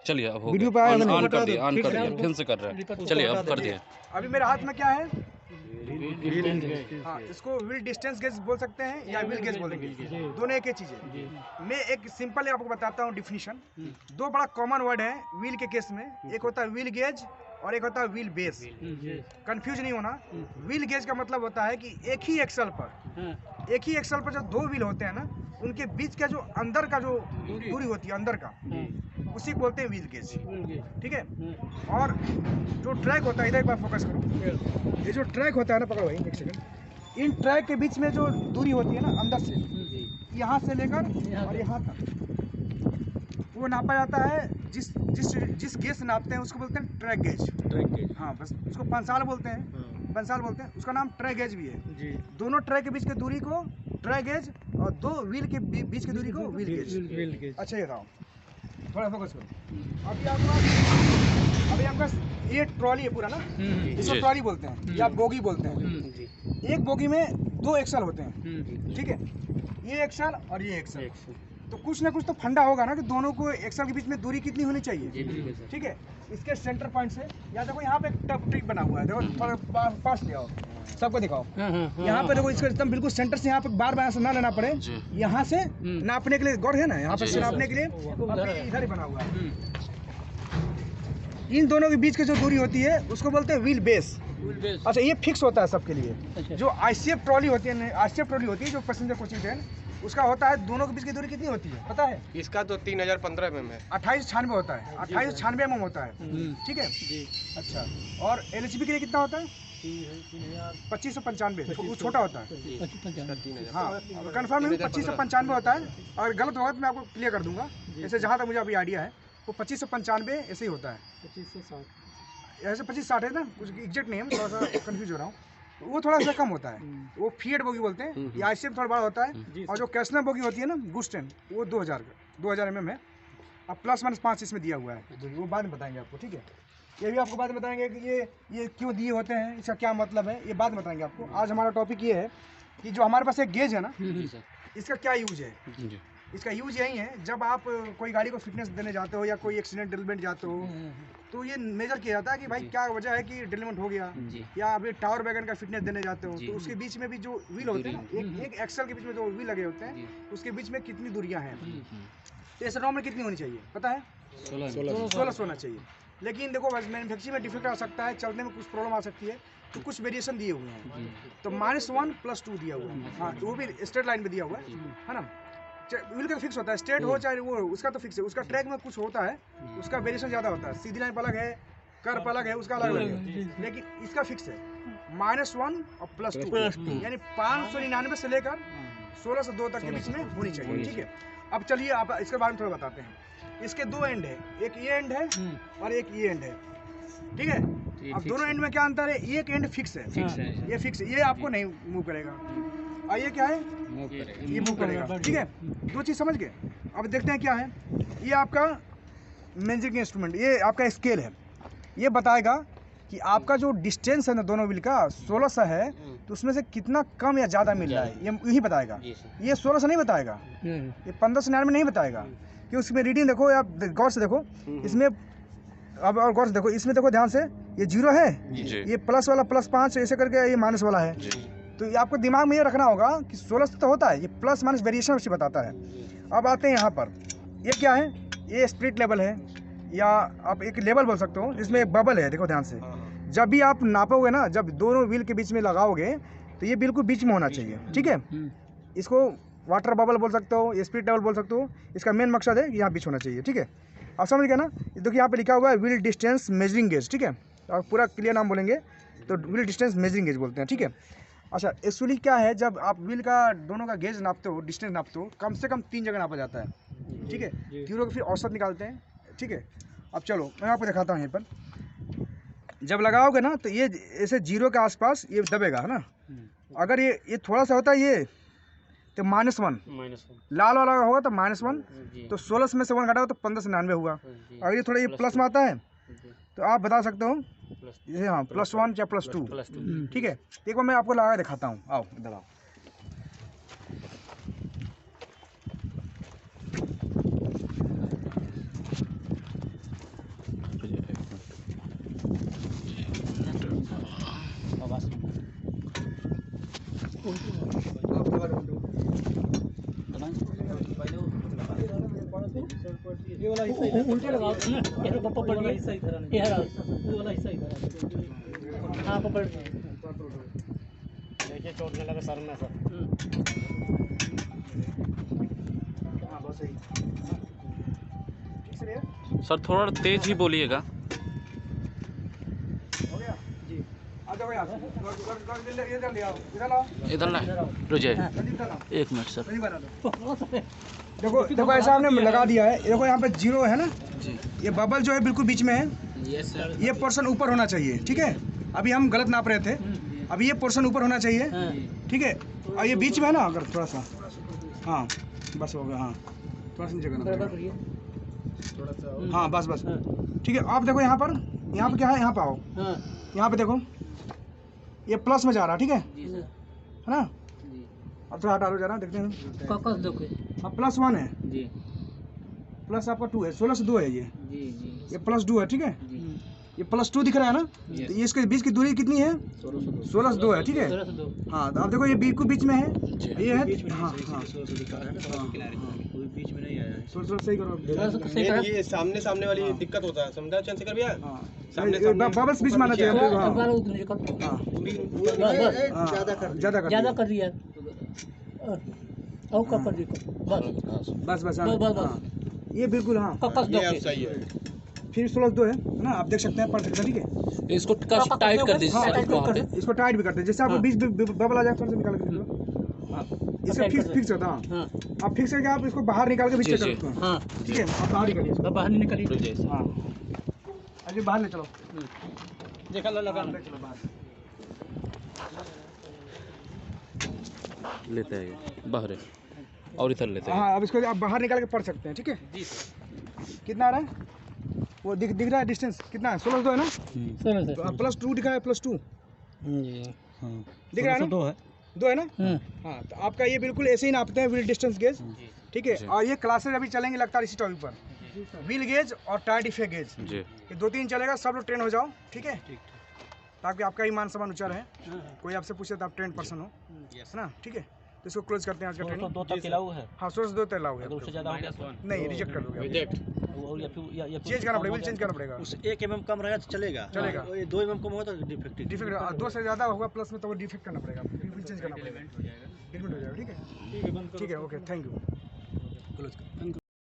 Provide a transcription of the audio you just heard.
चलिए अब हो वीडियो गया। पे आया ऑन कर दिया, ऑन कर दिया, फिर से कर रहे हैं। चलिए अब कर दिए। अभी मेरे हाथ में क्या है? हाँ, इसको व्हील डिस्टेंस गेज बोल सकते हैं या व्हील गेज बोलेंगे, दोनों एक ही चीज़ है। मैं एक सिंपल आपको बताता हूँ डिफिनीशन। दो बड़ा कॉमन वर्ड है व्हील के केस में, एक होता है व्हील गेज और एक होता है व्हील बेस। कंफ्यूज नहीं होना। व्हील गेज का मतलब होता है कि एक ही एक्सल पर जो दो व्हील होते हैं ना, उनके बीच का जो अंदर का जो दूरी होती है अंदर का, उसी को बोलते हैं व्हील गेज। ठीक है। और जो ट्रैक होता है, इधर एक बार फोकस करो, ये जो ट्रैक होता है ना, पकड़ो भाई एक सेकंड, इन ट्रैक के बीच में जो दूरी होती है ना अंदर से, यहाँ से लेकर और यहाँ तक, वो नापा जाता है। जिस जिस जिस गेज से नापते हैं उसको बोलते हैं ट्रैक गेज। हाँ, बस उसको पंसाल बोलते हैं, उसका नाम ट्रैक गेज भी है। दोनों ट्रैक के बीच की दूरी को ट्रैक गेज और दो व्हील के बीच की दूरी को व्हील गेज। अच्छा, ये रहा, थोड़ा फोकस करो। अभी आपका ये ट्रॉली है पूरा ना, इसको ट्रॉली बोलते हैं या बोगी बोलते हैं। एक बोगी में दो एक्सल होते हैं, ठीक है, ये एक्सल और ये एक्सल। तो कुछ ना कुछ तो फंडा होगा ना कि दोनों को एक्सल के बीच में दूरी कितनी होनी चाहिए। ठीक है। इसके सेंटर पॉइंट से, या देखो यहाँ पे एक टफ ट्रिक बना हुआ है, देखो थोड़ा पास ले आओ, सबको दिखाओ। यहाँ पे देखो, इसका एकदम बिल्कुल सेंटर से, यहाँ पे बार बार से ना लेना पड़े, यहाँ से नापने के लिए गौर है ना, यहाँ पे से नापने के लिए इधर ही बना हुआ है। इन दोनों के बीच की जो दूरी होती है उसको बोलते हैं व्हील बेस। अच्छा, ये फिक्स होता है सबके लिए। जो आईसीएफ ट्रॉली होती है, जो पैसेंजर कोचिंग ट्रेन, उसका होता है दोनों के बीच की दूरी कितनी होती है पता है? इसका तो 3015 mm है, 2896 होता है, 2896 mm होता है। ठीक है। अच्छा, और एलएचबी के लिए कितना होता है? 2595। वो छोटा होता है। हाँ, कन्फर्म नहीं, 2595 होता है। और गलत होगा तो मैं आपको क्लियर कर दूंगा। ऐसे जहाँ तक मुझे अभी आइडिया है, वो 2595 ऐसे ही होता है। 2560 है ना, कुछ एग्जैक्ट नहीं है, थोड़ा सा कंफ्यूज हो रहा हूँ। वो थोड़ा सा कम होता है, वो फीएड बोगी बोलते हैं, या आईसीएफ थोड़ा बड़ा होता है। और जो कैशनर बोगी होती है ना, गुड्स ट्रेन, वो 2000 mm है। अब +-5 इसमें दिया हुआ है, वो बाद में बताएंगे आपको। ठीक है। ये भी आपको बाद में बताएंगे कि ये क्यों दिए होते हैं, इसका क्या मतलब है, ये बाद में बताएंगे आपको। आज हमारा टॉपिक ये है कि जो हमारे पास एक गेज है ना, इसका क्या यूज है। इसका यूज यही है, जब आप कोई गाड़ी को फिटनेस देने जाते हो या कोई एक्सीडेंट ड्रिलमेंट जाते हो, तो ये मेजर किया जाता है कि भाई क्या वजह है कि ड्रिलमेंट हो गया, या अभी टावर वैगन का फिटनेस देने जाते हो, तो उसके बीच में भी जो व्हील होते हैं ना, एक एक्सल के बीच में जो व्हील लगे होते हैं, उसके बीच में कितनी दूरियां हैं। तो इस नॉर्मल कितनी होनी चाहिए पता है? 16 होना चाहिए। लेकिन देखो, मैन्युफैक्चरिंग में डिफेक्ट आ सकता है, चलने में कुछ प्रॉब्लम आ सकती है, तो कुछ वेरिएशन दिए हुए हैं। तो -1 +2 दिया हुआ है। हाँ, तो वो भी स्ट्रेट लाइन में दिया हुआ है ना। व्हील का फिक्स होता है, स्ट्रेट हो चाहे वो, उसका तो फिक्स है। उसका ट्रैक में कुछ होता है, उसका वेरिएशन ज़्यादा होता है। सीधी लाइन पर अलग है, कर्व अलग है, उसका अलग है। लेकिन इसका फिक्स है -1 और +2, यानी 599 से लेकर 16 से 2 तक के बीच में होनी चाहिए। ठीक है। अब चलिए आप इसके बारे में थोड़ा बताते हैं। इसके दो एंड है, एक ये एंड है और एक ये एंड है। ठीक है। अब दोनों एंड में क्या अंतर है? एक एंड फिक्स है, ये फिक्स है, ये आपको नहीं मूव करेगा। और ये क्या है? ये मूव करेगा। ठीक है। दो चीज़ समझ गए। अब देखते हैं क्या है। ये आपका मेजरिंग इंस्ट्रूमेंट, ये आपका स्केल है। ये बताएगा कि आपका जो डिस्टेंस है ना दोनों व्हील का 1600 है, तो उसमें से कितना कम या ज़्यादा मिल रहा है, ये यही बताएगा। ये 1600 नहीं बताएगा, ये 1599 नहीं बताएगा, कि उसमें रीडिंग देखो, आप गौर से देखो इसमें। अब और गौर से देखो, इसमें देखो ध्यान से, ये 0 है, ये प्लस वाला +5 ऐसे करके ये माइनस वाला है। तो ये आपको दिमाग में ये रखना होगा कि 1600 तो होता है, ये +- वेरिएशन उसे बताता है। अब आते हैं यहाँ पर, ये क्या है? ये स्पिरिट लेवल है, या आप एक लेवल बोल सकते हो, जिसमें एक बबल है। देखो ध्यान से, जब भी आप नापोगे ना, जब दोनों व्हील के बीच में लगाओगे, तो ये बिल्कुल बीच में होना चाहिए। ठीक है। इसको वाटर बबल बोल सकते हो, स्पिरिट लेवल बोल सकते हो। इसका मेन मकसद है यहाँ बीच होना चाहिए। ठीक है। आप समझ गए ना। देखिए यहाँ पे लिखा हुआ है व्हील डिस्टेंस मेजरिंग गेज। ठीक है। और पूरा क्लियर नाम बोलेंगे तो व्हील डिस्टेंस मेजरिंग गेज बोलते हैं। ठीक है। अच्छा, एक्चुअली क्या है, जब आप व्हील का दोनों का गेज नापते हो, डिस्टेंस नापते हो, कम से कम 3 जगह नापा जाता है। ठीक है। तीनों का फिर औसत निकालते हैं। ठीक है। अब चलो मैं आपको दिखाता हूँ। यहाँ पर जब लगाओगे ना, तो ये ऐसे 0 के आसपास ये दबेगा, है ना। अगर ये थोड़ा सा होता है ये, तो -1, लाल वाला होगा तो -1, तो 16 में से 1 घटाओ तो 1599 हुआ। अगर ये थोड़ा ये प्लस में आता है, तो आप बता सकते हो ये, हाँ, +1 या +2। ठीक है। एक बार मैं आपको लगा के दिखाता हूँ, आओ इधर आओ। ये वाला हिस्सा उल्टे लगाओ ना, ये तो पकड़ लिया हिस्सा इधर आने, ये वाला हिस्सा इधर आने। हाँ पकड़ देखिए, चोट नहीं लगा सर में सर। हाँ बहुत सही, ठीक से भैया, सर थोड़ा तेज ही बोलिएगा। हो गया जी। आ जाओ यार, ये इधर ले आओ, इधर लाओ, इधर ना रुक जाइए, जल्दी इधर लाओ, 1 मिनट सर। जल्दी बना दो। देखो देखो ऐसा हमने लगा दिया है, देखो यहाँ पे जीरो है ना जी ये बबल जो है बिल्कुल बीच में है, यस सर। ये पोर्शन ऊपर होना चाहिए, ठीक है। अभी हम गलत नाप रहे थे, अभी ये पोर्शन ऊपर होना चाहिए, ठीक है। और ये बीच में है ना, अगर थोड़ा सा, हाँ बस हो गया, हाँ थोड़ा सा नीचे करना पड़ेगा, हाँ बस बस, ठीक है। आप देखो यहाँ पर क्या है, यहाँ पे आओ, यहाँ पे देखो ये प्लस में जा रहा है, ठीक है ना। अब थोड़ा हटा लो जरा, देखते हैं। अब +1 है जी प्लस आपका 2 है, 16 से 2 है ये जी ये +2 है, ठीक है। ये +2 दिख रहा है ना, तो ये इसके बीच की दूरी कितनी है, 16 से 2 है, ठीक है। हाँ तो आप देखो ये बीच को बीच में है, ये है, हाँ हाँ बीच में नहीं आया, 16 सही करो, ये सामने सामने वाली दिक्कत होता है, समझा चंद्रशेखर भैया? हाँ सामने बबल्स बीच में आना चाहिए, हाँ ज़्यादा कर दिया और कर दी बस बस, हाँ ये बिल्कुल, हाँ ये अब सही है। फिर 16 2 है ना, आप देख सकते हैं, पढ़ सकते हैं, ठीक है। इसको टाइट कर दीजिए सर, वहाँ पे। इसको टाइट भी करते हैं, जैसे आपको बीच बबल आ जाए थोड़ा सा निकाल के दो, हाँ इसका फिक्स होता है, हाँ आप फिक्स करके आप इसको बाहर निकाल के बीच कर सकते हैं, हाँ ठीक है। आप बाहर निकालिए इसको, बाहर नहीं निकली, रुक जाइए सर। हाँ अभी बाहर ले चलो, देखा लगा ले चलो बाहर, लेते हैं बाहर और इधर लेते हैं। हाँ अब इसको आप बाहर निकाल के पढ़ सकते हैं, ठीक है। कितना आ रहा है, वो दिख रहा है डिस्टेंस कितना है, 16 2 है ना, तो आप +2 दिखा है, +2 दिख रहा है ना, 2 है ना, हाँ तो आपका ये बिल्कुल ऐसे ही नापते हैं व्हील डिस्टेंस गेज, ठीक है। और ये क्लासेस अभी चलेंगे लगातार इसी टॉपिक पर, व्हील गेज और टायर डिफेक्ट गेज, जी ये 2-3 चलेगा, सब लोग ट्रेन हो जाओ, ठीक है, ताकि आपका ही मान सम्मान ऊंचा रहे, कोई आपसे पूछे तो आप ट्रेंड पर्सन हो, है ना, ठीक है। तो इसको क्लोज करते हैं आज का ट्रेनिंग। 2 तक अलाउ है, हाँ 16 से 2 तक अलाउ है, अगर उससे ज़्यादा हो गया नहीं रिजेक्ट कर दोगे, रिजेक्ट और या फिर चेंज करना पड़ेगा, चेंज करना पड़ेगा, उस 1 mm कम रहेगा तो चलेगा, चलेगा। ये 2 mm कम होगा तो डिफेक्टिव, डिफेक्ट 2 से ज़्यादा होगा प्लस में तो वो डिफेक्ट करना पड़ेगा, बिल्कुल चेंज करना पड़ेगा, एग्रीमेंट हो जाएगा, ठीक है, ठीक है, ओके, थैंक यू।